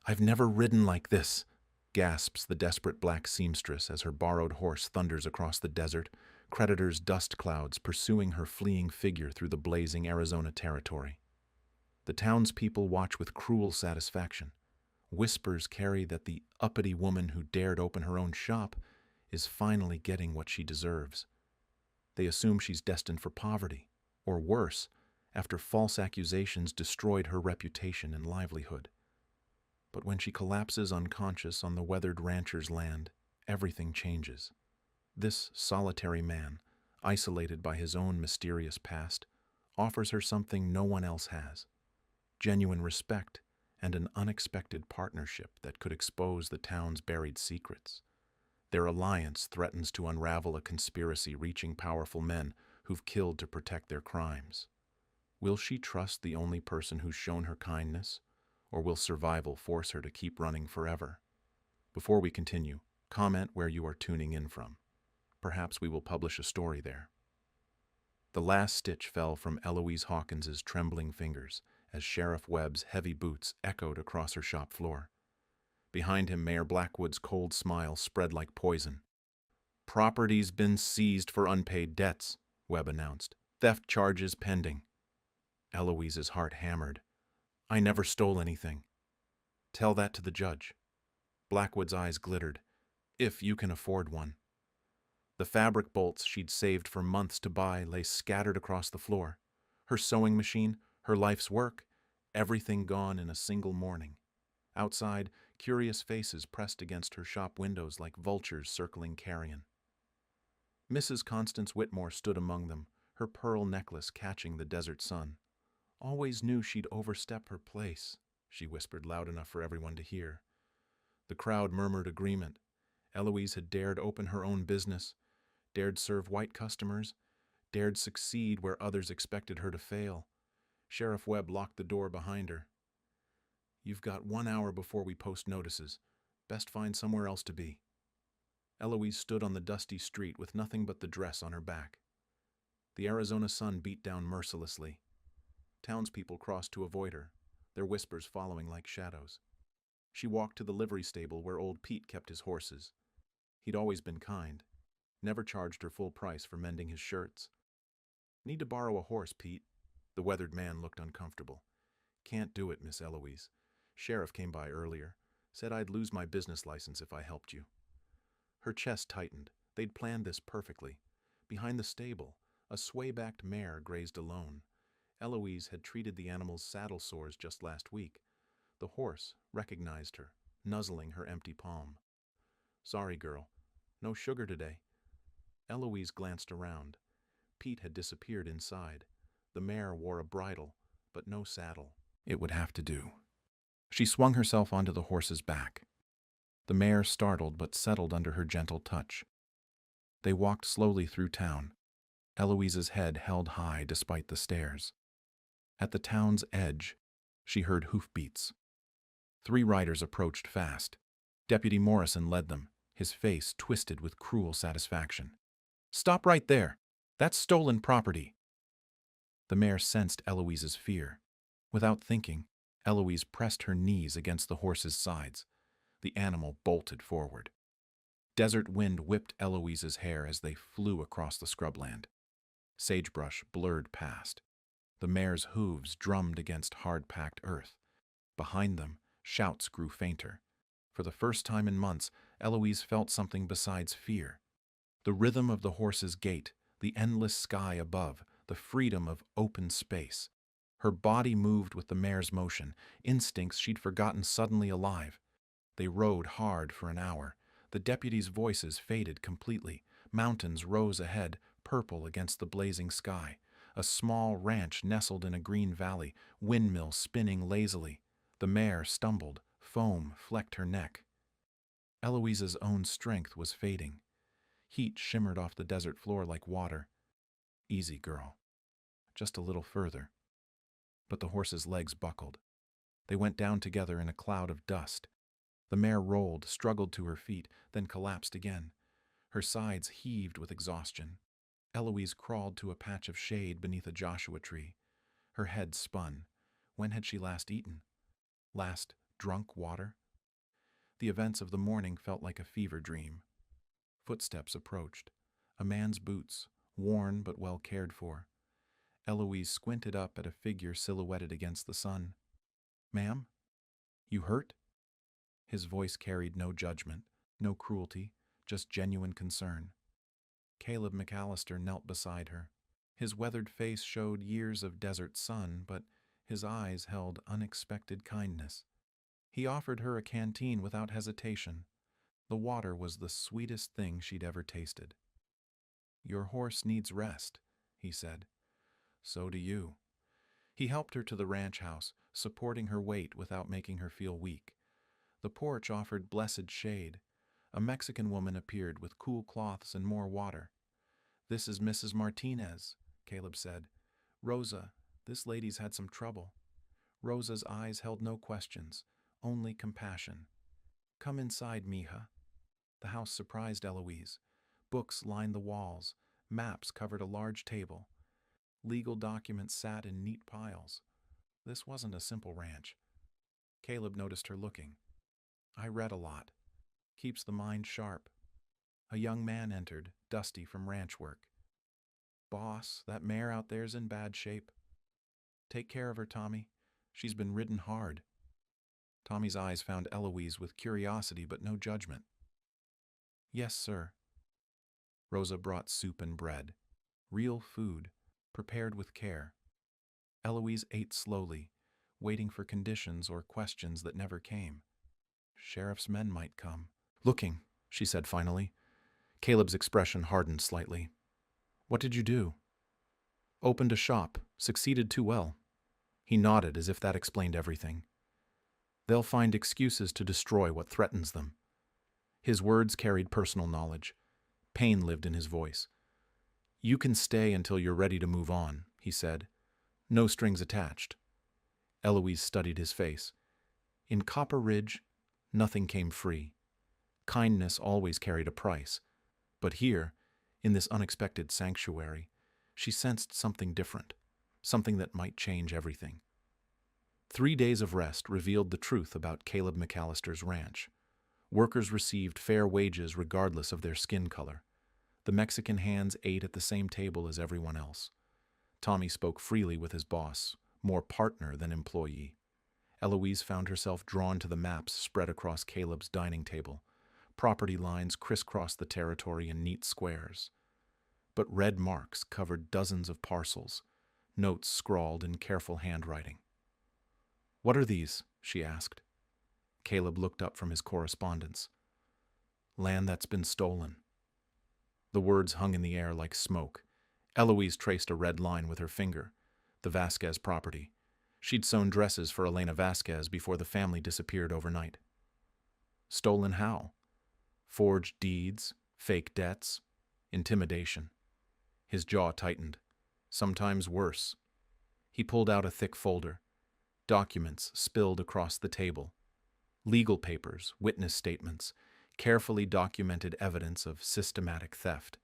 "I've never ridden like this," gasps the desperate black seamstress as her borrowed horse thunders across the desert, creditors' dust clouds pursuing her fleeing figure through the blazing Arizona territory. The townspeople watch with cruel satisfaction. Whispers carry that the uppity woman who dared open her own shop is finally getting what she deserves. They assume she's destined for poverty, or worse, after false accusations destroyed her reputation and livelihood. But when she collapses unconscious on the weathered rancher's land, everything changes. This solitary man, isolated by his own mysterious past, offers her something no one else has: genuine respect and an unexpected partnership that could expose the town's buried secrets. Their alliance threatens to unravel a conspiracy reaching powerful men who've killed to protect their crimes. Will she trust the only person who's shown her kindness, or will survival force her to keep running forever? Before we continue, comment where you are tuning in from. Perhaps we will publish a story there. The last stitch fell from Eloise Hawkins's trembling fingers as Sheriff Webb's heavy boots echoed across her shop floor. Behind him, Mayor Blackwood's cold smile spread like poison. "Property's been seized for unpaid debts," Webb announced. "Theft charges pending." Eloise's heart hammered. "I never stole anything." "Tell that to the judge." Blackwood's eyes glittered. "If you can afford one." The fabric bolts she'd saved for months to buy lay scattered across the floor. Her sewing machine, her life's work, everything gone in a single morning. Outside, curious faces pressed against her shop windows like vultures circling carrion. Mrs. Constance Whitmore stood among them, her pearl necklace catching the desert sun. "Always knew she'd overstep her place," she whispered loud enough for everyone to hear. The crowd murmured agreement. Eloise had dared open her own business, dared serve white customers, dared succeed where others expected her to fail. Sheriff Webb locked the door behind her. "You've got 1 hour before we post notices. Best find somewhere else to be." Eloise stood on the dusty street with nothing but the dress on her back. The Arizona sun beat down mercilessly. Townspeople crossed to avoid her, their whispers following like shadows. She walked to the livery stable where old Pete kept his horses. He'd always been kind, never charged her full price for mending his shirts. "Need to borrow a horse, Pete." The weathered man looked uncomfortable. "Can't do it, Miss Eloise. Sheriff came by earlier. Said I'd lose my business license if I helped you." Her chest tightened. They'd planned this perfectly. Behind the stable, a sway-backed mare grazed alone. Eloise had treated the animal's saddle sores just last week. The horse recognized her, nuzzling her empty palm. "Sorry, girl. No sugar today." Eloise glanced around. Pete had disappeared inside. The mare wore a bridle, but no saddle. It would have to do. She swung herself onto the horse's back. The mare startled but settled under her gentle touch. They walked slowly through town, Eloise's head held high despite the stares. At the town's edge, she heard hoofbeats. 3 riders approached fast. Deputy Morrison led them, his face twisted with cruel satisfaction. "Stop right there! That's stolen property!" The mare sensed Eloise's fear. Without thinking, Eloise pressed her knees against the horse's sides. The animal bolted forward. Desert wind whipped Eloise's hair as they flew across the scrubland. Sagebrush blurred past. The mare's hooves drummed against hard-packed earth. Behind them, shouts grew fainter. For the first time in months, Eloise felt something besides fear. The rhythm of the horse's gait, the endless sky above, the freedom of open space. Her body moved with the mare's motion, instincts she'd forgotten suddenly alive. They rode hard for an hour. The deputies' voices faded completely. Mountains rose ahead, purple against the blazing sky. A small ranch nestled in a green valley, windmill spinning lazily. The mare stumbled, foam flecked her neck. Eloise's own strength was fading. Heat shimmered off the desert floor like water. "Easy, girl. Just a little further." But the horse's legs buckled. They went down together in a cloud of dust. The mare rolled, struggled to her feet, then collapsed again. Her sides heaved with exhaustion. Eloise crawled to a patch of shade beneath a Joshua tree. Her head spun. When had she last eaten? Last Drunk water? The events of the morning felt like a fever dream. Footsteps approached. A man's boots, worn but well cared for. Eloise squinted up at a figure silhouetted against the sun. "Ma'am? You hurt?" His voice carried no judgment, no cruelty, just genuine concern. Caleb McAllister knelt beside her. His weathered face showed years of desert sun, but his eyes held unexpected kindness. He offered her a canteen without hesitation. The water was the sweetest thing she'd ever tasted. "Your horse needs rest," he said. "So do you." He helped her to the ranch house, supporting her weight without making her feel weak. The porch offered blessed shade. A Mexican woman appeared with cool cloths and more water. "This is Mrs. Martinez," Caleb said. "Rosa, this lady's had some trouble." Rosa's eyes held no questions, only compassion. "Come inside, mija." The house surprised Eloise. Books lined the walls. Maps covered a large table. Legal documents sat in neat piles. This wasn't a simple ranch. Caleb noticed her looking. "I read a lot. Keeps the mind sharp." A young man entered, dusty from ranch work. "Boss, that mare out there's in bad shape." "Take care of her, Tommy. She's been ridden hard." Tommy's eyes found Eloise with curiosity but no judgment. "Yes, sir." Rosa brought soup and bread. Real food, prepared with care. Eloise ate slowly, waiting for conditions or questions that never came. Sheriff's men might come. "Looking," she said finally. Caleb's expression hardened slightly. "What did you do?" "Opened a shop. Succeeded too well." He nodded as if that explained everything. "They'll find excuses to destroy what threatens them." His words carried personal knowledge. Pain lived in his voice. "You can stay until you're ready to move on," he said. "No strings attached." Eloise studied his face. In Copper Ridge, nothing came free. Kindness always carried a price. But here, in this unexpected sanctuary, she sensed something different, something that might change everything. 3 days of rest revealed the truth about Caleb McAllister's ranch. Workers received fair wages regardless of their skin color. The Mexican hands ate at the same table as everyone else. Tommy spoke freely with his boss, more partner than employee. Eloise found herself drawn to the maps spread across Caleb's dining table. Property lines crisscrossed the territory in neat squares. But red marks covered dozens of parcels, notes scrawled in careful handwriting. "What are these?" she asked. Caleb looked up from his correspondence. "Land that's been stolen." The words hung in the air like smoke. Eloise traced a red line with her finger. The Vasquez property. She'd sewn dresses for Elena Vasquez before the family disappeared overnight. Stolen how? Forged deeds, fake debts, intimidation. His jaw tightened. Sometimes worse. He pulled out a thick folder. Documents spilled across the table. Legal papers, witness statements, carefully documented evidence of systematic theft.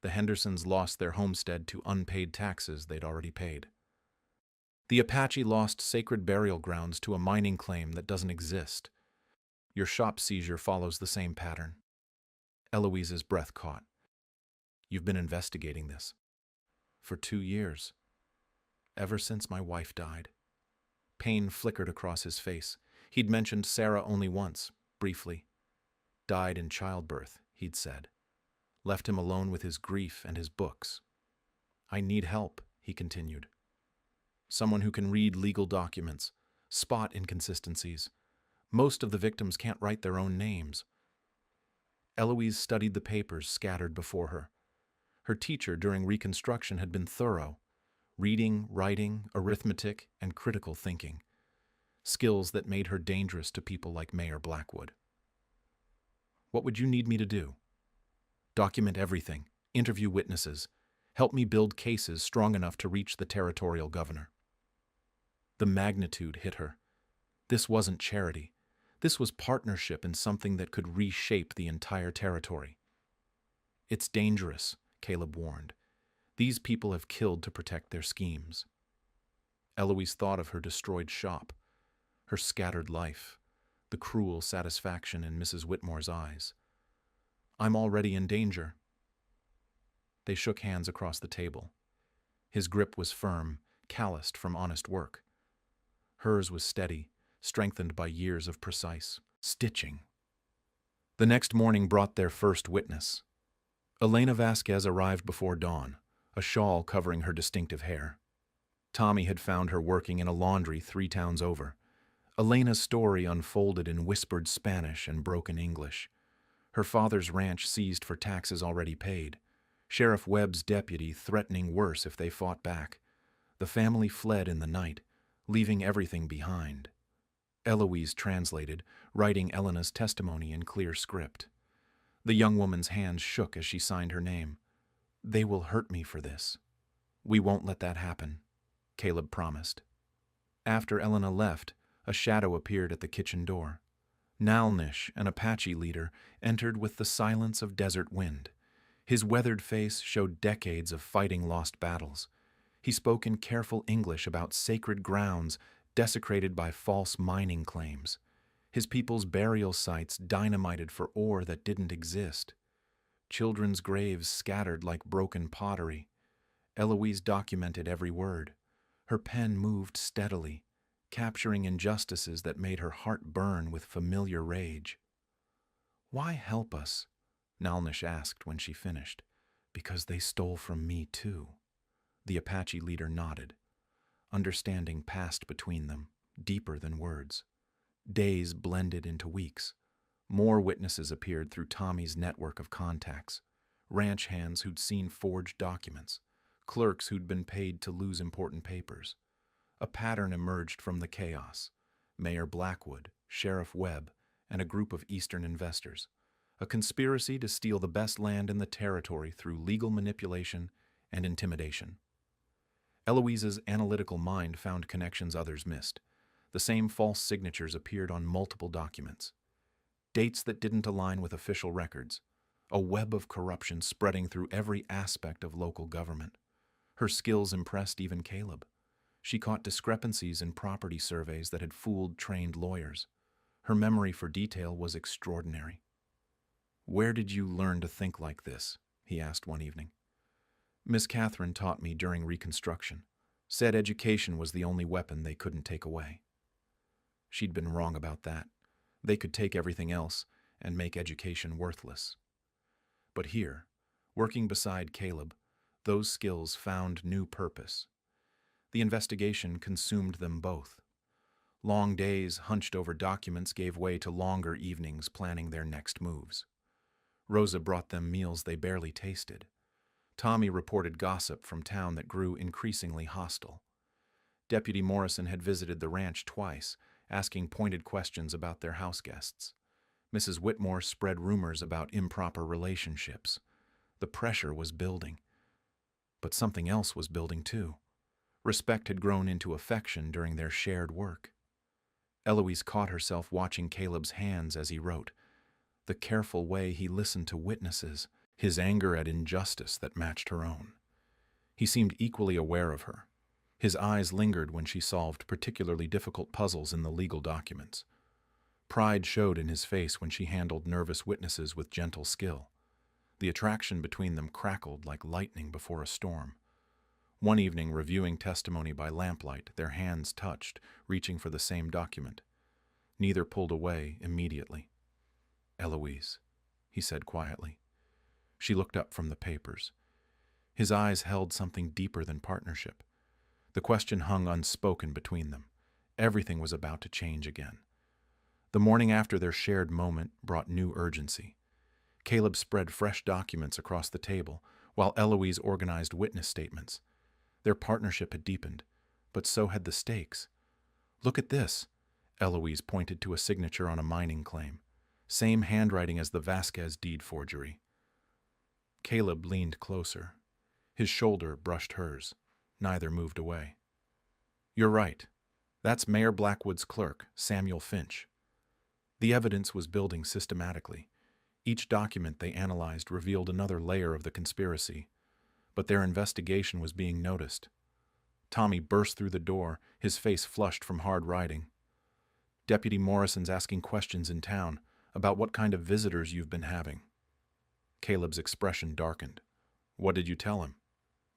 The Hendersons lost their homestead to unpaid taxes they'd already paid. The Apache lost sacred burial grounds to a mining claim that doesn't exist. Your shop seizure follows the same pattern. Eloise's breath caught. "You've been investigating this." "For 2 years. Ever since my wife died." Pain flickered across his face. He'd mentioned Sarah only once, briefly. "Died in childbirth," he'd said. Left him alone with his grief and his books. "I need help," he continued. "Someone who can read legal documents, spot inconsistencies. Most of the victims can't write their own names." Eloise studied the papers scattered before her. Her teacher during Reconstruction had been thorough. Reading, writing, arithmetic, and critical thinking. Skills that made her dangerous to people like Mayor Blackwood. "What would you need me to do?" "Document everything, interview witnesses, help me build cases strong enough to reach the territorial governor." The magnitude hit her. This wasn't charity. This was partnership in something that could reshape the entire territory. "It's dangerous," Caleb warned. "These people have killed to protect their schemes." Eloise thought of her destroyed shop. her scattered life, the cruel satisfaction in Mrs. Whitmore's eyes. "I'm already in danger." They shook hands across the table. His grip was firm, calloused from honest work. Hers was steady, strengthened by years of precise stitching. The next morning brought their first witness. Elena Vasquez arrived before dawn, a shawl covering her distinctive hair. Tommy had found her working in a laundry 3 towns over. Elena's story unfolded in whispered Spanish and broken English. Her father's ranch seized for taxes already paid. Sheriff Webb's deputy threatening worse if they fought back. The family fled in the night, leaving everything behind. Eloise translated, writing Elena's testimony in clear script. The young woman's hands shook as she signed her name. "They will hurt me for this." "We won't let that happen," Caleb promised. After Elena left, a shadow appeared at the kitchen door. Nalnish, an Apache leader, entered with the silence of desert wind. His weathered face showed decades of fighting lost battles. He spoke in careful English about sacred grounds desecrated by false mining claims. His people's burial sites dynamited for ore that didn't exist. Children's graves scattered like broken pottery. Eloise documented every word. Her pen moved steadily, capturing injustices that made her heart burn with familiar rage. "Why help us?" Nalnish asked when she finished. "Because they stole from me too." The Apache leader nodded. Understanding passed between them, deeper than words. Days blended into weeks. More witnesses appeared through Tommy's network of contacts. Ranch hands who'd seen forged documents. Clerks who'd been paid to lose important papers. A pattern emerged from the chaos. Mayor Blackwood, Sheriff Webb, and a group of Eastern investors. A conspiracy to steal the best land in the territory through legal manipulation and intimidation. Eloise's analytical mind found connections others missed. The same false signatures appeared on multiple documents. Dates that didn't align with official records. A web of corruption spreading through every aspect of local government. Her skills impressed even Caleb. She caught discrepancies in property surveys that had fooled trained lawyers. Her memory for detail was extraordinary. "Where did you learn to think like this?" he asked one evening. "Miss Catherine taught me during Reconstruction. Said education was the only weapon they couldn't take away." She'd been wrong about that. They could take everything else and make education worthless. But here, working beside Caleb, those skills found new purpose. The investigation consumed them both. Long days hunched over documents gave way to longer evenings planning their next moves. Rosa brought them meals they barely tasted. Tommy reported gossip from town that grew increasingly hostile. Deputy Morrison had visited the ranch twice, asking pointed questions about their house guests. Mrs. Whitmore spread rumors about improper relationships. The pressure was building. But something else was building too. Respect had grown into affection during their shared work. Eloise caught herself watching Caleb's hands as he wrote, the careful way he listened to witnesses, his anger at injustice that matched her own. He seemed equally aware of her. His eyes lingered when she solved particularly difficult puzzles in the legal documents. Pride showed in his face when she handled nervous witnesses with gentle skill. The attraction between them crackled like lightning before a storm. One evening, reviewing testimony by lamplight, their hands touched, reaching for the same document. Neither pulled away immediately. "Eloise," he said quietly. She looked up from the papers. His eyes held something deeper than partnership. The question hung unspoken between them. Everything was about to change again. The morning after their shared moment brought new urgency. Caleb spread fresh documents across the table, while Eloise organized witness statements. Their partnership had deepened, but so had the stakes. "Look at this." Eloise pointed to a signature on a mining claim. Same handwriting as the Vasquez deed forgery. Caleb leaned closer. His shoulder brushed hers. Neither moved away. "You're right. That's Mayor Blackwood's clerk, Samuel Finch." The evidence was building systematically. Each document they analyzed revealed another layer of the conspiracy, but their investigation was being noticed. Tommy burst through the door, his face flushed from hard riding. Deputy Morrison's asking questions in town about what kind of visitors you've been having. Caleb's expression darkened. What did you tell him?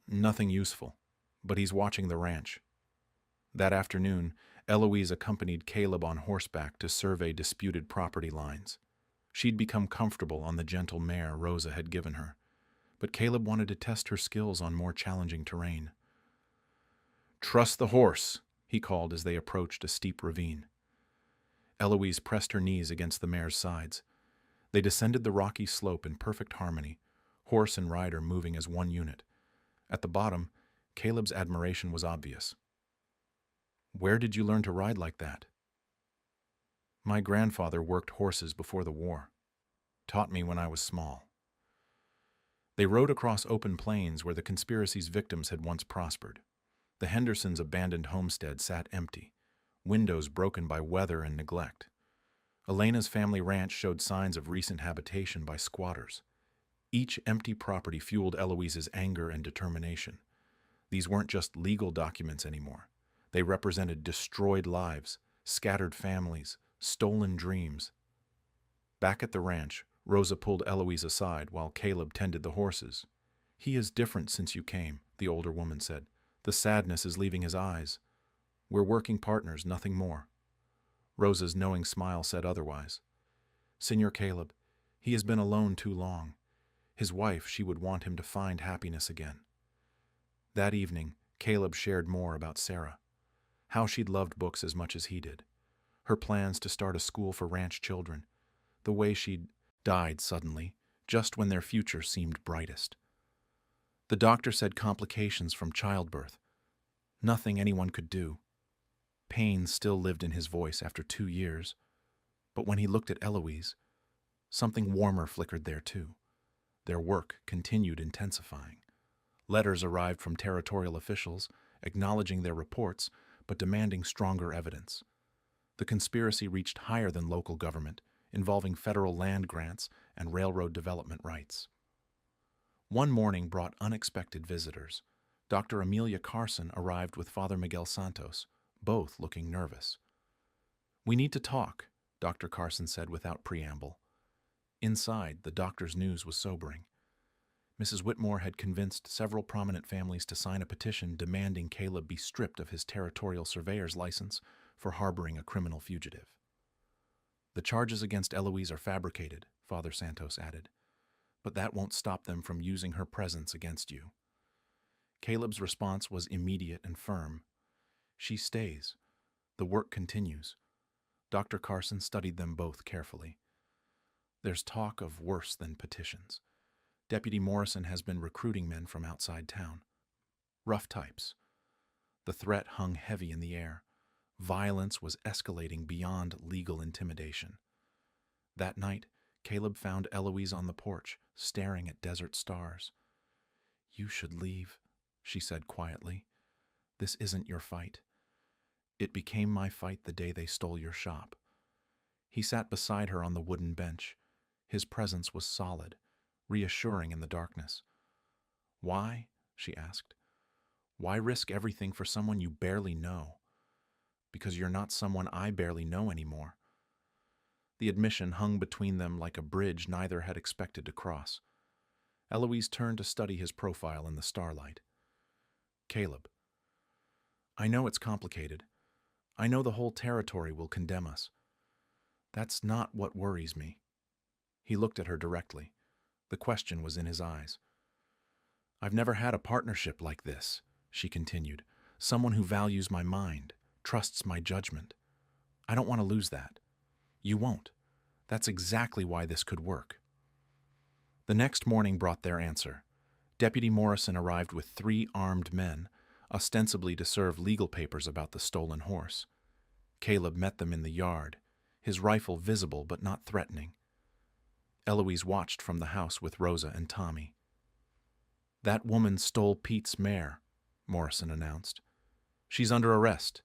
Nothing useful, but he's watching the ranch. That afternoon, Eloise accompanied Caleb on horseback to survey disputed property lines. She'd become comfortable on the gentle mare Rosa had given her, but Caleb wanted to test her skills on more challenging terrain. Trust the horse, he called as they approached a steep ravine. Eloise pressed her knees against the mare's sides. They descended the rocky slope in perfect harmony, horse and rider moving as one unit. At the bottom, Caleb's admiration was obvious. Where did you learn to ride like that? My grandfather worked horses before the war. Taught me when I was small. They rode across open plains where the conspiracy's victims had once prospered. The Hendersons' abandoned homestead sat empty, windows broken by weather and neglect. Elena's family ranch showed signs of recent habitation by squatters. Each empty property fueled Eloise's anger and determination. These weren't just legal documents anymore. They represented destroyed lives, scattered families, stolen dreams. Back at the ranch, Rosa pulled Eloise aside while Caleb tended the horses. He is different since you came, the older woman said. The sadness is leaving his eyes. We're working partners, nothing more. Rosa's knowing smile said otherwise. Senor Caleb, he has been alone too long. His wife, she would want him to find happiness again. That evening, Caleb shared more about Sarah, how she'd loved books as much as he did, her plans to start a school for ranch children, the way she'd died suddenly, just when their future seemed brightest. The doctor said complications from childbirth. Nothing anyone could do. Pain still lived in his voice after 2 years, but when he looked at Eloise, something warmer flickered there too. Their work continued intensifying. Letters arrived from territorial officials, acknowledging their reports, but demanding stronger evidence. The conspiracy reached higher than local government, involving federal land grants and railroad development rights. One morning brought unexpected visitors. Dr. Amelia Carson arrived with Father Miguel Santos, both looking nervous. We need to talk, Dr. Carson said without preamble. Inside, the doctor's news was sobering. Mrs. Whitmore had convinced several prominent families to sign a petition demanding Caleb be stripped of his territorial surveyor's license for harboring a criminal fugitive. The charges against Eloise are fabricated, Father Santos added, but that won't stop them from using her presence against you. Caleb's response was immediate and firm. She stays. The work continues. Dr. Carson studied them both carefully. There's talk of worse than petitions. Deputy Morrison has been recruiting men from outside town. Rough types. The threat hung heavy in the air. Violence was escalating beyond legal intimidation. That night, Caleb found Eloise on the porch, staring at desert stars. You should leave, she said quietly. This isn't your fight. It became my fight the day they stole your shop. He sat beside her on the wooden bench. His presence was solid, reassuring in the darkness. Why? She asked. Why risk everything for someone you barely know? Because you're not someone I barely know anymore. The admission hung between them like a bridge neither had expected to cross. Eloise turned to study his profile in the starlight. Caleb. I know it's complicated. I know the whole territory will condemn us. That's not what worries me. He looked at her directly. The question was in his eyes. I've never had a partnership like this, she continued. Someone who values my mind, trusts my judgment. I don't want to lose that. You won't. That's exactly why this could work. The next morning brought their answer. Deputy Morrison arrived with 3 armed men, ostensibly to serve legal papers about the stolen horse. Caleb met them in the yard, his rifle visible but not threatening. Eloise watched from the house with Rosa and Tommy. That woman stole Pete's mare, Morrison announced. She's under arrest.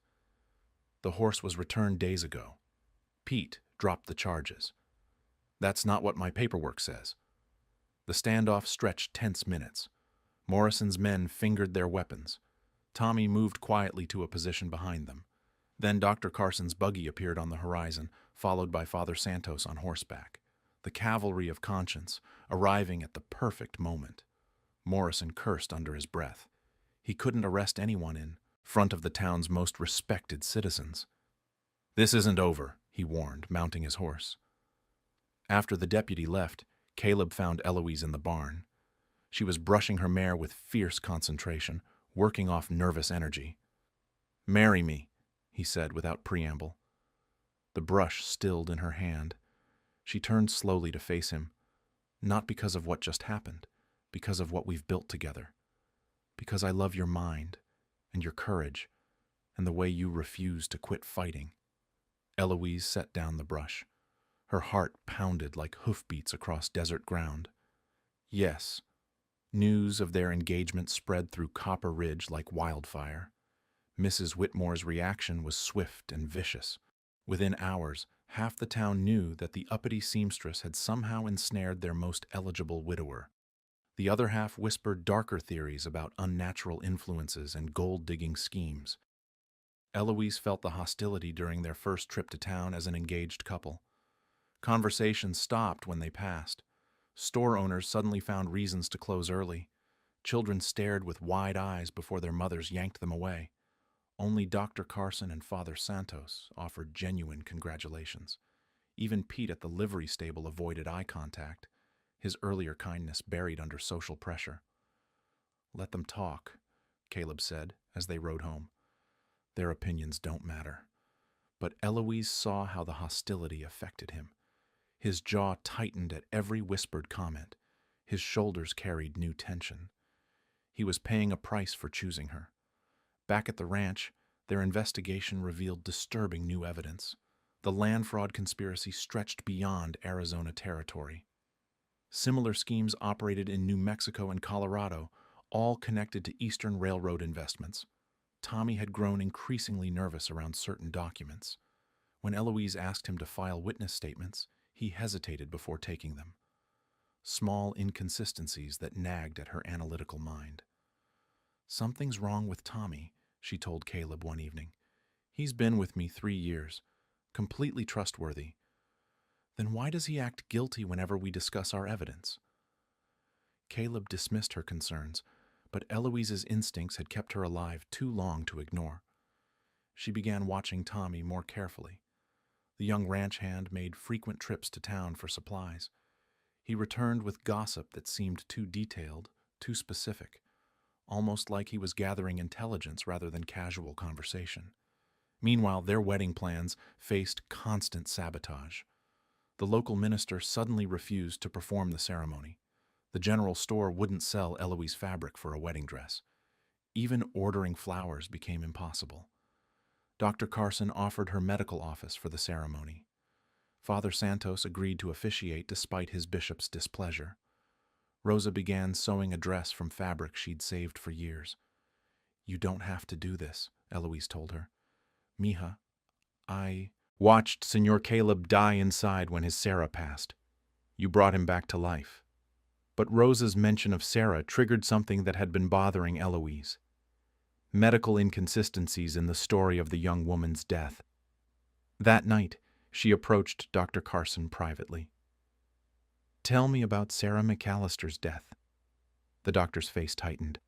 The horse was returned days ago. Pete dropped the charges. That's not what my paperwork says. The standoff stretched tense minutes. Morrison's men fingered their weapons. Tommy moved quietly to a position behind them. Then Dr. Carson's buggy appeared on the horizon, followed by Father Santos on horseback. The cavalry of conscience, arriving at the perfect moment. Morrison cursed under his breath. He couldn't arrest anyone in front of the town's most respected citizens. "This isn't over," he warned, mounting his horse. After the deputy left, Caleb found Eloise in the barn. She was brushing her mare with fierce concentration, working off nervous energy. "Marry me," he said without preamble. The brush stilled in her hand. She turned slowly to face him, not because of what just happened, because of what we've built together. Because I love your mind, and your courage, and the way you refuse to quit fighting. Eloise set down the brush. Her heart pounded like hoofbeats across desert ground. Yes, news of their engagement spread through Copper Ridge like wildfire. Mrs. Whitmore's reaction was swift and vicious. Within hours, half the town knew that the uppity seamstress had somehow ensnared their most eligible widower. The other half whispered darker theories about unnatural influences and gold-digging schemes. Eloise felt the hostility during their first trip to town as an engaged couple. Conversations stopped when they passed. Store owners suddenly found reasons to close early. Children stared with wide eyes before their mothers yanked them away. Only Dr. Carson and Father Santos offered genuine congratulations. Even Pete at the livery stable avoided eye contact, his earlier kindness buried under social pressure. "Let them talk," Caleb said as they rode home. "Their opinions don't matter." But Eloise saw how the hostility affected him. His jaw tightened at every whispered comment. His shoulders carried new tension. He was paying a price for choosing her. Back at the ranch, their investigation revealed disturbing new evidence. The land fraud conspiracy stretched beyond Arizona territory. Similar schemes operated in New Mexico and Colorado, all connected to Eastern Railroad investments. Tommy had grown increasingly nervous around certain documents. When Eloise asked him to file witness statements, he hesitated before taking them. Small inconsistencies that nagged at her analytical mind. "Something's wrong with Tommy," she told Caleb one evening. "He's been with me 3 years, completely trustworthy. Then why does he act guilty whenever we discuss our evidence?" Caleb dismissed her concerns, but Eloise's instincts had kept her alive too long to ignore. She began watching Tommy more carefully. The young ranch hand made frequent trips to town for supplies. He returned with gossip that seemed too detailed, too specific, almost like he was gathering intelligence rather than casual conversation. Meanwhile, their wedding plans faced constant sabotage. The local minister suddenly refused to perform the ceremony. The general store wouldn't sell Eloise fabric for a wedding dress. Even ordering flowers became impossible. Dr. Carson offered her medical office for the ceremony. Father Santos agreed to officiate despite his bishop's displeasure. Rosa began sewing a dress from fabric she'd saved for years. "You don't have to do this," Eloise told her. "Mija, I watched Senor Caleb die inside when his Sarah passed. You brought him back to life." But Rosa's mention of Sarah triggered something that had been bothering Eloise. Medical inconsistencies in the story of the young woman's death. That night, she approached Dr. Carson privately. "Tell me about Sarah McAllister's death." The doctor's face tightened.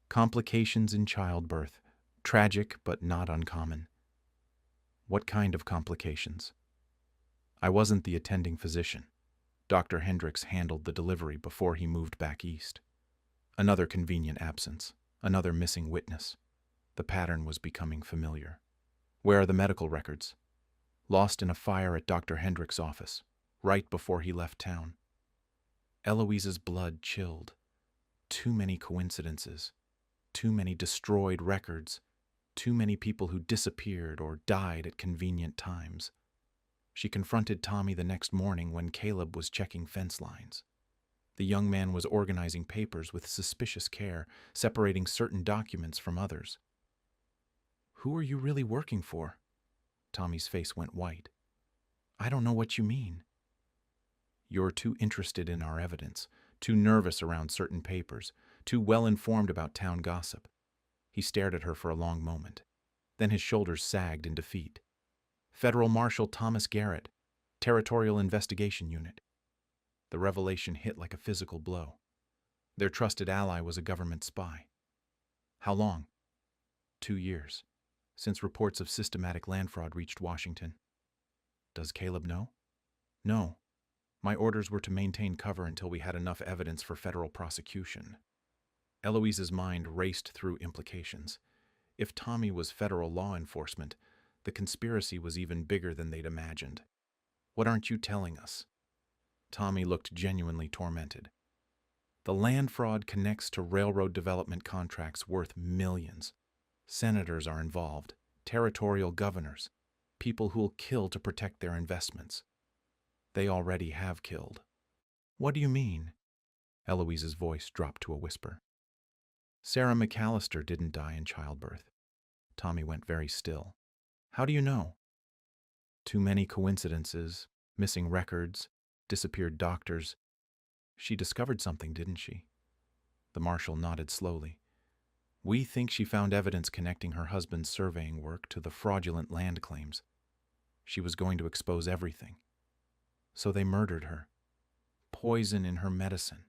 "Complications in childbirth, tragic but not uncommon." "What kind of complications?" "I wasn't the attending physician. Dr. Hendricks handled the delivery before he moved back east." Another convenient absence, another missing witness. The pattern was becoming familiar. "Where are the medical records?" "Lost in a fire at Dr. Hendricks' office, right before he left town." Eloise's blood chilled. Too many coincidences. Too many destroyed records. Too many people who disappeared or died at convenient times. She confronted Tommy the next morning when Caleb was checking fence lines. The young man was organizing papers with suspicious care, separating certain documents from others. "Who are you really working for?" Tommy's face went white. "I don't know what you mean." "You're too interested in our evidence, too nervous around certain papers, too well informed about town gossip." He stared at her for a long moment. Then his shoulders sagged in defeat. Federal Marshal Thomas Garrett, Territorial Investigation Unit. The revelation hit like a physical blow. Their trusted ally was a government spy. How long? 2 years, since reports of systematic land fraud reached Washington. Does Caleb know? No. My orders were to maintain cover until we had enough evidence for federal prosecution. Eloise's mind raced through implications. If Tommy was federal law enforcement, the conspiracy was even bigger than they'd imagined. What aren't you telling us? Tommy looked genuinely tormented. The land fraud connects to railroad development contracts worth millions. Senators are involved, territorial governors, people who'll kill to protect their investments. They already have killed. What do you mean? Eloise's voice dropped to a whisper. Sarah McAllister didn't die in childbirth. Tommy went very still. How do you know? Too many coincidences, missing records, disappeared doctors. She discovered something, didn't she? The marshal nodded slowly. We think she found evidence connecting her husband's surveying work to the fraudulent land claims. She was going to expose everything. So they murdered her. Poison in her medicine,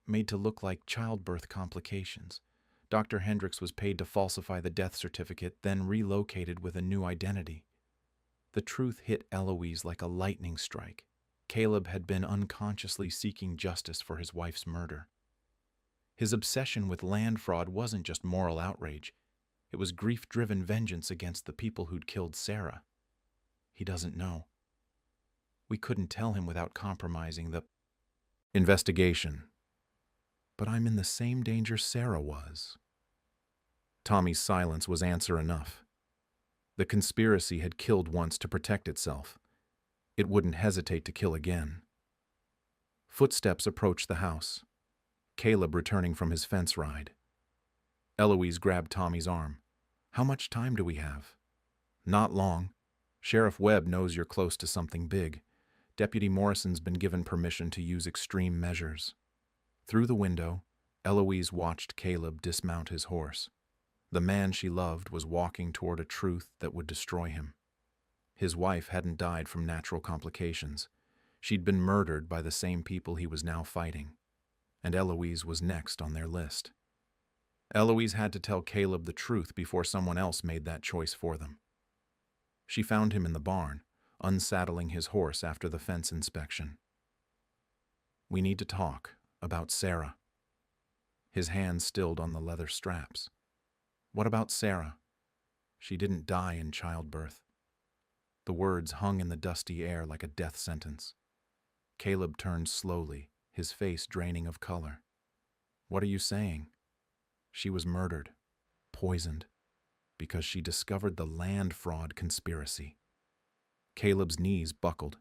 made to look like childbirth complications. Dr. Hendricks was paid to falsify the death certificate, then relocated with a new identity. The truth hit Eloise like a lightning strike. Caleb had been unconsciously seeking justice for his wife's murder. His obsession with land fraud wasn't just moral outrage. It was grief-driven vengeance against the people who'd killed Sarah. He doesn't know. We couldn't tell him without compromising the investigation. But I'm in the same danger Sarah was. Tommy's silence was answer enough. The conspiracy had killed once to protect itself. It wouldn't hesitate to kill again. Footsteps approached the house. Caleb returning from his fence ride. Eloise grabbed Tommy's arm. How much time do we have? Not long. Sheriff Webb knows you're close to something big. Deputy Morrison's been given permission to use extreme measures. Through the window, Eloise watched Caleb dismount his horse. The man she loved was walking toward a truth that would destroy him. His wife hadn't died from natural complications. She'd been murdered by the same people he was now fighting. And Eloise was next on their list. Eloise had to tell Caleb the truth before someone else made that choice for them. She found him in the barn, unsaddling his horse after the fence inspection. We need to talk about Sarah. His hands stilled on the leather straps. What about Sarah? She didn't die in childbirth. The words hung in the dusty air like a death sentence. Caleb turned slowly, his face draining of color. What are you saying? She was murdered, poisoned, because she discovered the land fraud conspiracy. Caleb's knees buckled.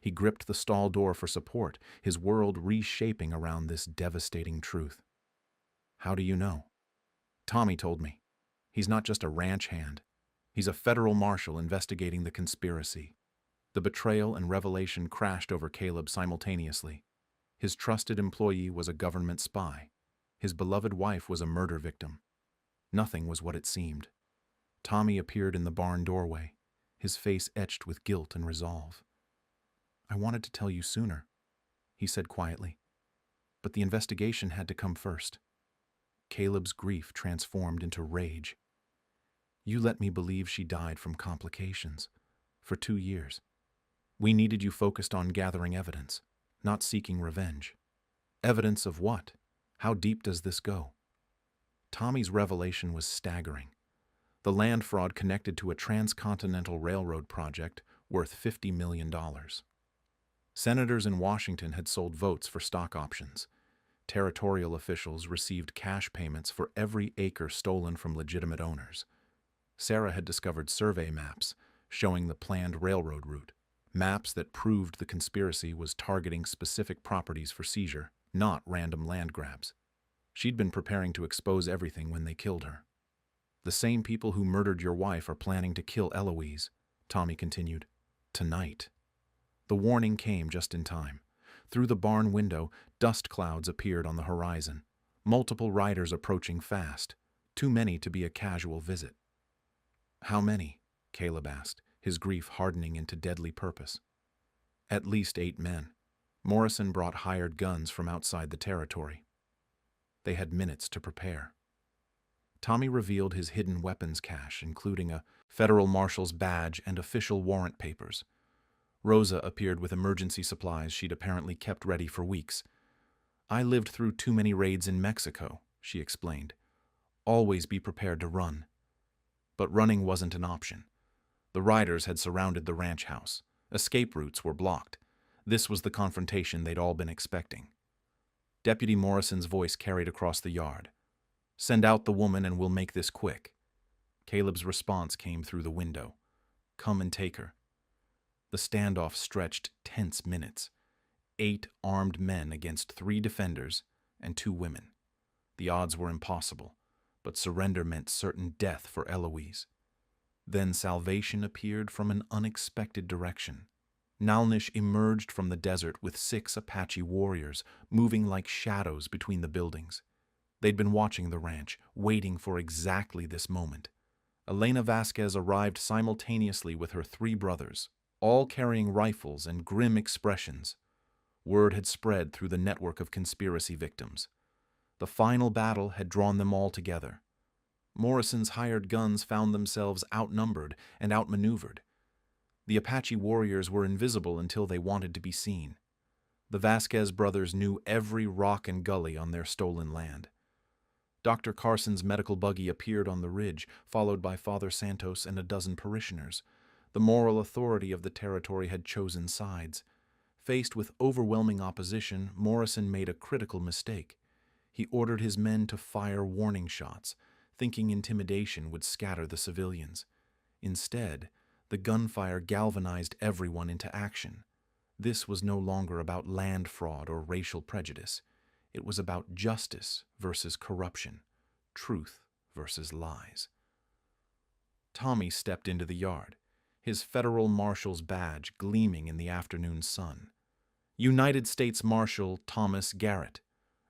He gripped the stall door for support, his world reshaping around this devastating truth. How do you know? Tommy told me. He's not just a ranch hand. He's a federal marshal investigating the conspiracy. The betrayal and revelation crashed over Caleb simultaneously. His trusted employee was a government spy. His beloved wife was a murder victim. Nothing was what it seemed. Tommy appeared in the barn doorway, his face etched with guilt and resolve. I wanted to tell you sooner, he said quietly. But the investigation had to come first. Caleb's grief transformed into rage. You let me believe she died from complications. For 2 years. We needed you focused on gathering evidence, not seeking revenge. Evidence of what? How deep does this go? Tommy's revelation was staggering. The land fraud connected to a transcontinental railroad project worth $50 million. Senators in Washington had sold votes for stock options. Territorial officials received cash payments for every acre stolen from legitimate owners. Sarah had discovered survey maps showing the planned railroad route, maps that proved the conspiracy was targeting specific properties for seizure, not random land grabs. She'd been preparing to expose everything when they killed her. The same people who murdered your wife are planning to kill Eloise, Tommy continued. Tonight. The warning came just in time. Through the barn window, dust clouds appeared on the horizon. Multiple riders approaching fast, too many to be a casual visit. How many? Caleb asked, his grief hardening into deadly purpose. At least 8 men. Morrison brought hired guns from outside the territory. They had minutes to prepare. Tommy revealed his hidden weapons cache, including a federal marshal's badge and official warrant papers. Rosa appeared with emergency supplies she'd apparently kept ready for weeks. I lived through too many raids in Mexico, she explained. Always be prepared to run. But running wasn't an option. The riders had surrounded the ranch house. Escape routes were blocked. This was the confrontation they'd all been expecting. Deputy Morrison's voice carried across the yard. Send out the woman and we'll make this quick. Caleb's response came through the window. Come and take her. The standoff stretched tense minutes. 8 armed men against 3 defenders and 2 women. The odds were impossible, but surrender meant certain death for Eloise. Then salvation appeared from an unexpected direction. Nalnish emerged from the desert with 6 Apache warriors, moving like shadows between the buildings. They'd been watching the ranch, waiting for exactly this moment. Elena Vasquez arrived simultaneously with her 3 brothers, all carrying rifles and grim expressions. Word had spread through the network of conspiracy victims. The final battle had drawn them all together. Morrison's hired guns found themselves outnumbered and outmaneuvered. The Apache warriors were invisible until they wanted to be seen. The Vasquez brothers knew every rock and gully on their stolen land. Dr. Carson's medical buggy appeared on the ridge, followed by Father Santos and a dozen parishioners. The moral authority of the territory had chosen sides. Faced with overwhelming opposition, Morrison made a critical mistake. He ordered his men to fire warning shots, thinking intimidation would scatter the civilians. Instead, the gunfire galvanized everyone into action. This was no longer about land fraud or racial prejudice. It was about justice versus corruption, truth versus lies. Tommy stepped into the yard, his federal marshal's badge gleaming in the afternoon sun. United States Marshal Thomas Garrett,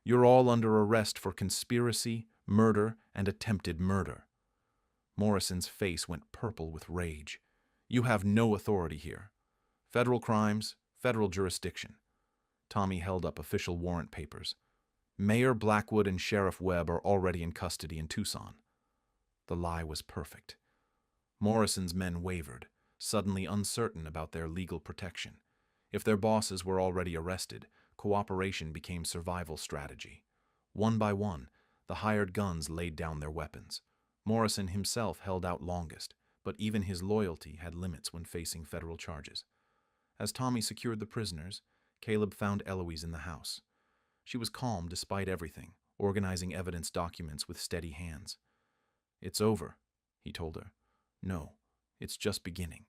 you're all under arrest for conspiracy, murder, and attempted murder. Morrison's face went purple with rage. You have no authority here. Federal crimes, federal jurisdiction. Tommy held up official warrant papers. Mayor Blackwood and Sheriff Webb are already in custody in Tucson. The lie was perfect. Morrison's men wavered, suddenly uncertain about their legal protection. If their bosses were already arrested, cooperation became survival strategy. One by one, the hired guns laid down their weapons. Morrison himself held out longest, but even his loyalty had limits when facing federal charges. As Tommy secured the prisoners, Caleb found Eloise in the house. She was calm despite everything, organizing evidence documents with steady hands. It's over, he told her. No, it's just beginning.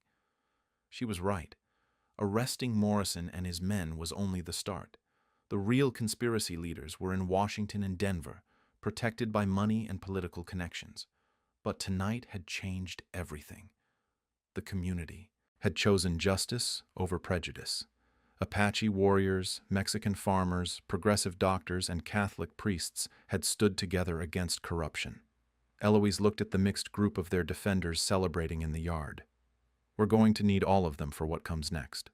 She was right. Arresting Morrison and his men was only the start. The real conspiracy leaders were in Washington and Denver, protected by money and political connections. But tonight had changed everything. The community had chosen justice over prejudice. Apache warriors, Mexican farmers, progressive doctors, and Catholic priests had stood together against corruption. Eloise looked at the mixed group of their defenders celebrating in the yard. We're going to need all of them for what comes next.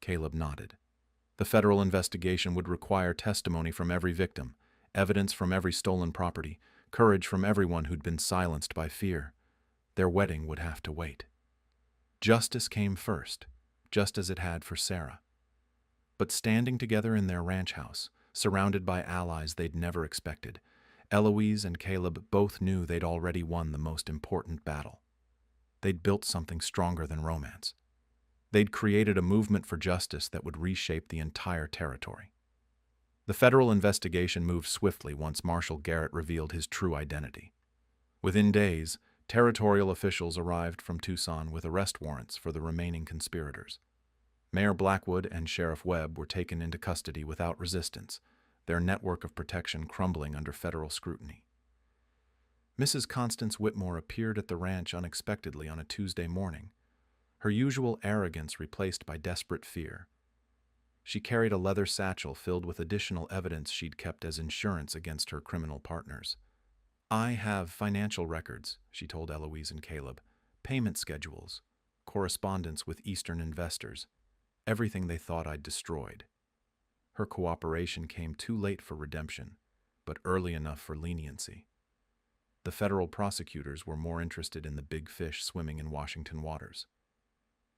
Caleb nodded. The federal investigation would require testimony from every victim, evidence from every stolen property, courage from everyone who'd been silenced by fear. Their wedding would have to wait. Justice came first, just as it had for Sarah. But standing together in their ranch house, surrounded by allies they'd never expected, Eloise and Caleb both knew they'd already won the most important battle. They'd built something stronger than romance. They'd created a movement for justice that would reshape the entire territory. The federal investigation moved swiftly once Marshal Garrett revealed his true identity. Within days, territorial officials arrived from Tucson with arrest warrants for the remaining conspirators. Mayor Blackwood and Sheriff Webb were taken into custody without resistance, their network of protection crumbling under federal scrutiny. Mrs. Constance Whitmore appeared at the ranch unexpectedly on a Tuesday morning, her usual arrogance replaced by desperate fear. She carried a leather satchel filled with additional evidence she'd kept as insurance against her criminal partners. I have financial records, she told Eloise and Caleb. payment schedules, correspondence with Eastern investors, everything they thought I'd destroyed. Her cooperation came too late for redemption, but early enough for leniency. The federal prosecutors were more interested in the big fish swimming in Washington waters.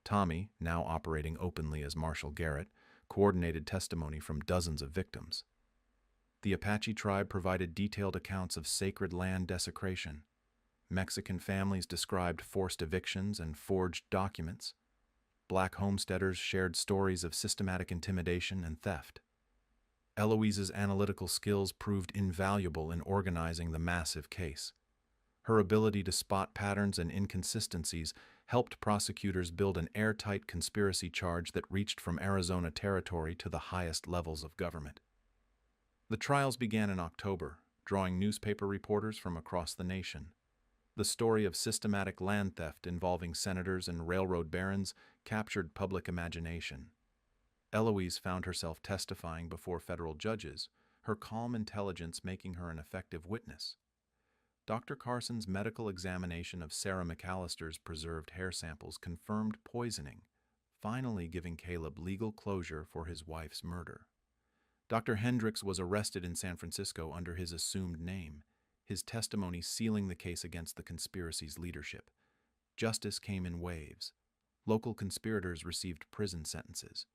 Tommy, now operating openly as Marshall Garrett, coordinated testimony from dozens of victims. The Apache tribe provided detailed accounts of sacred land desecration. Mexican families described forced evictions and forged documents. Black homesteaders shared stories of systematic intimidation and theft. Eloise's analytical skills proved invaluable in organizing the massive case. Her ability to spot patterns and inconsistencies helped prosecutors build an airtight conspiracy charge that reached from Arizona territory to the highest levels of government. The trials began in October, drawing newspaper reporters from across the nation. The story of systematic land theft involving senators and railroad barons captured public imagination. Eloise found herself testifying before federal judges, her calm intelligence making her an effective witness. Dr. Carson's medical examination of Sarah McAllister's preserved hair samples confirmed poisoning, finally giving Caleb legal closure for his wife's murder. Dr. Hendricks was arrested in San Francisco under his assumed name, his testimony sealing the case against the conspiracy's leadership. Justice came in waves. Local conspirators received prison sentences.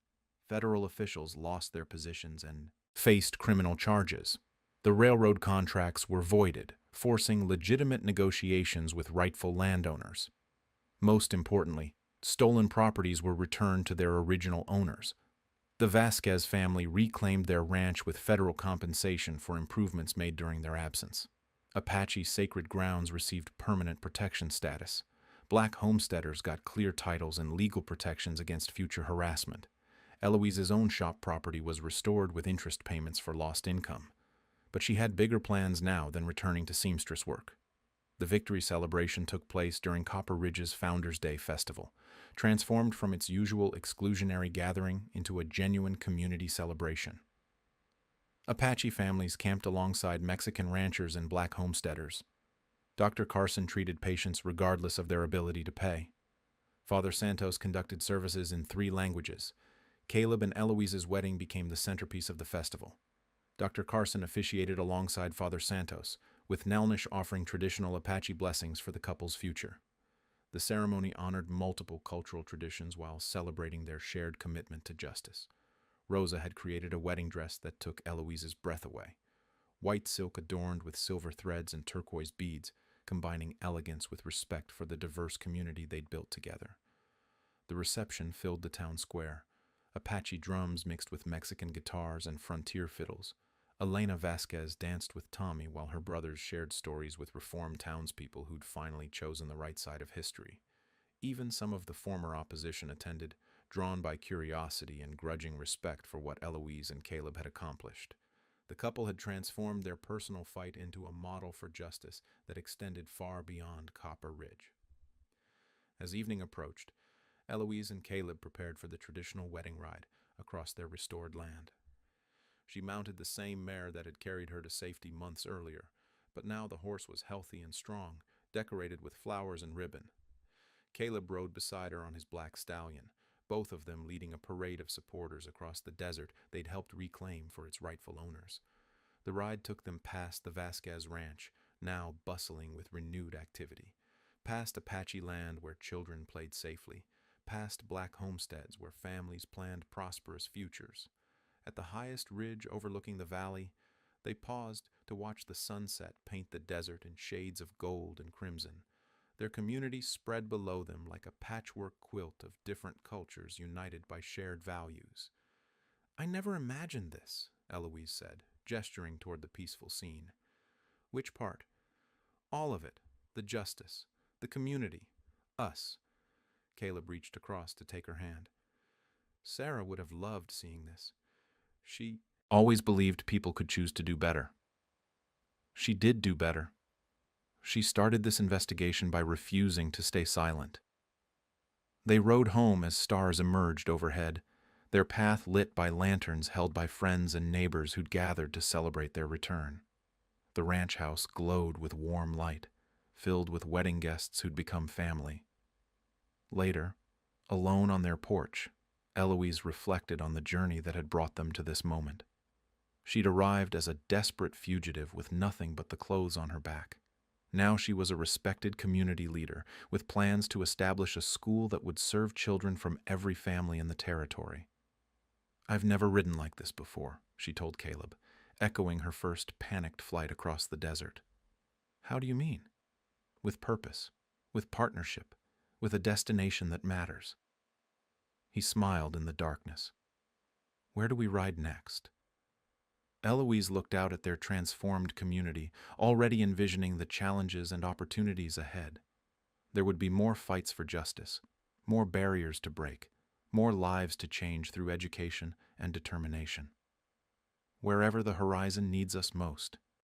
Federal officials lost their positions and faced criminal charges. The railroad contracts were voided, forcing legitimate negotiations with rightful landowners. Most importantly, stolen properties were returned to their original owners. The Vasquez family reclaimed their ranch with federal compensation for improvements made during their absence. Apache sacred grounds received permanent protection status. Black homesteaders got clear titles and legal protections against future harassment. Eloise's own shop property was restored with interest payments for lost income. But she had bigger plans now than returning to seamstress work. The victory celebration took place during Copper Ridge's Founders Day festival, transformed from its usual exclusionary gathering into a genuine community celebration. Apache families camped alongside Mexican ranchers and black homesteaders. Dr. Carson treated patients regardless of their ability to pay. Father Santos conducted services in 3 languages. Caleb and Eloise's wedding became the centerpiece of the festival. Dr. Carson officiated alongside Father Santos, with Nelnish offering traditional Apache blessings for the couple's future. The ceremony honored multiple cultural traditions while celebrating their shared commitment to justice. Rosa had created a wedding dress that took Eloise's breath away. White silk adorned with silver threads and turquoise beads, combining elegance with respect for the diverse community they'd built together. The reception filled the town square. Apache drums mixed with Mexican guitars and frontier fiddles. Elena Vasquez danced with Tommy while her brothers shared stories with reformed townspeople who'd finally chosen the right side of history. Even some of the former opposition attended, drawn by curiosity and grudging respect for what Eloise and Caleb had accomplished. The couple had transformed their personal fight into a model for justice that extended far beyond Copper Ridge. As evening approached, Eloise and Caleb prepared for the traditional wedding ride across their restored land. She mounted the same mare that had carried her to safety months earlier, but now the horse was healthy and strong, decorated with flowers and ribbon. Caleb rode beside her on his black stallion, both of them leading a parade of supporters across the desert they'd helped reclaim for its rightful owners. The ride took them past the Vasquez Ranch, now bustling with renewed activity, past Apache land where children played safely, past black homesteads where families planned prosperous futures. At the highest ridge overlooking the valley, they paused to watch the sunset paint the desert in shades of gold and crimson. Their community spread below them like a patchwork quilt of different cultures united by shared values. "I never imagined this," Eloise said, gesturing toward the peaceful scene. "Which part?" "All of it. The justice. The community. Us." Caleb reached across to take her hand. Sarah would have loved seeing this. She always believed people could choose to do better. She did do better. She started this investigation by refusing to stay silent. They rode home as stars emerged overhead, their path lit by lanterns held by friends and neighbors who'd gathered to celebrate their return. The ranch house glowed with warm light, filled with wedding guests who'd become family. Later, alone on their porch, Eloise reflected on the journey that had brought them to this moment. She'd arrived as a desperate fugitive with nothing but the clothes on her back. Now she was a respected community leader, with plans to establish a school that would serve children from every family in the territory. "I've never ridden like this before," she told Caleb, echoing her first panicked flight across the desert. "How do you mean?" "With purpose, with partnership, with a destination that matters." He smiled in the darkness. "Where do we ride next?" Eloise looked out at their transformed community, already envisioning the challenges and opportunities ahead. There would be more fights for justice, more barriers to break, more lives to change through education and determination. "Wherever the horizon needs us most,"